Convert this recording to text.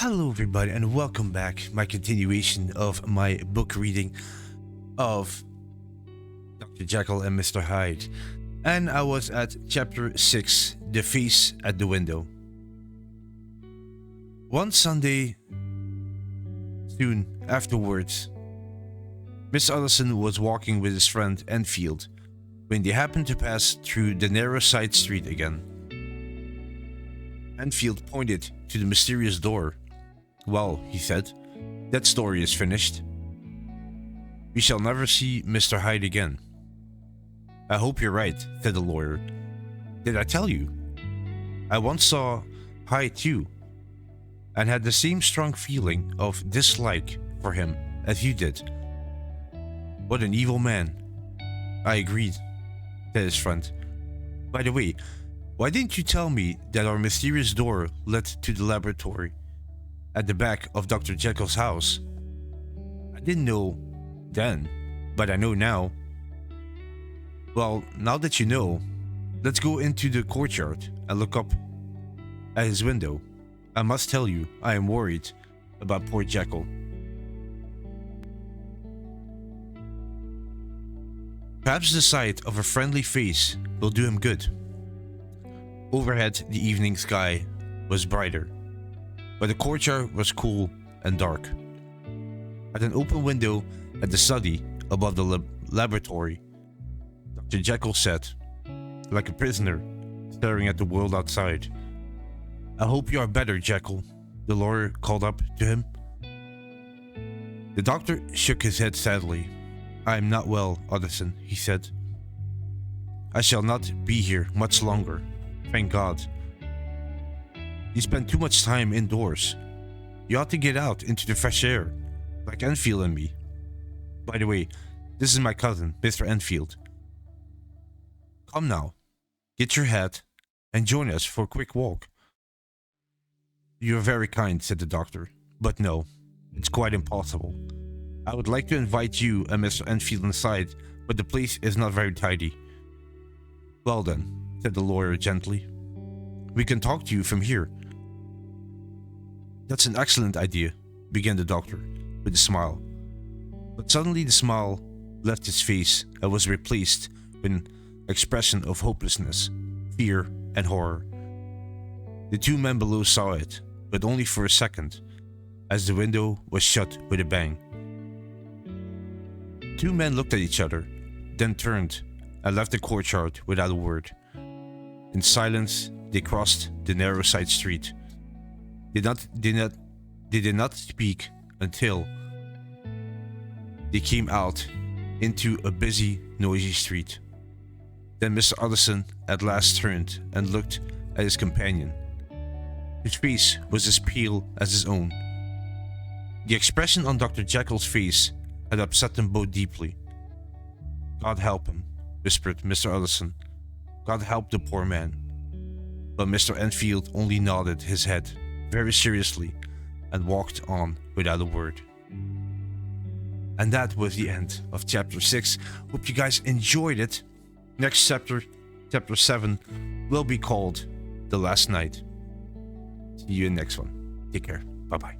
Hello everybody and welcome back. My continuation of my book reading of Dr. Jekyll and Mr. Hyde. And I was at chapter 6, The Face at the Window. One Sunday, soon afterwards, Miss Allison was walking with his friend Enfield when they happened to pass through the narrow side street again. Enfield pointed to the mysterious door. "Well," he said, "that story is finished. We shall never see Mr. Hyde again." "I hope you're right," said the lawyer. "Did I tell you? I once saw Hyde too, and had the same strong feeling of dislike for him as you did. What an evil man." "I agreed," said his friend. "By the way, why didn't you tell me that our mysterious door led to the laboratory at the back of Dr. Jekyll's house?" "I didn't know then, but I know now." "Well, now that you know, let's go into the courtyard and look up at his window. I must tell you, I am worried about poor Jekyll." Perhaps the sight of a friendly face will do him good. Overhead, the evening sky was brighter, but the courtyard was cool and dark. At an open window at the study above the laboratory, Dr. Jekyll sat, like a prisoner, staring at the world outside. "I hope you are better, Jekyll," the lawyer called up to him. The doctor shook his head sadly. "I am not well, Addison," he said. "I shall not be here much longer, thank God. You spend too much time indoors. You ought to get out into the fresh air, like Enfield and me. By the way, this is my cousin, Mr. Enfield. Come now, get your hat and join us for a quick walk." "You are very kind," said the doctor, "but no, it's quite impossible. I would like to invite you and Mr. Enfield inside, but the place is not very tidy." "Well then," said the lawyer gently, "we can talk to you from here." "That's an excellent idea," began the doctor with a smile. But suddenly the smile left his face and was replaced with an expression of hopelessness, fear, and horror. The two men below saw it, but only for a second, as the window was shut with a bang. The two men looked at each other, then turned and left the courtyard without a word. In silence, they crossed the narrow side street. They did not speak until they came out into a busy, noisy street. Then Mr. Addison at last turned and looked at his companion. His face was as pale as his own. The expression on Dr. Jekyll's face had upset them both deeply. "God help him," whispered Mr. Addison. "God help the poor man." But Mr. Enfield only nodded his head very seriously and walked on without a word. And that was the end of chapter 6. Hope you guys enjoyed it. Next chapter, chapter 7, will be called The Last Night. See you in the next one. Take care. Bye-bye.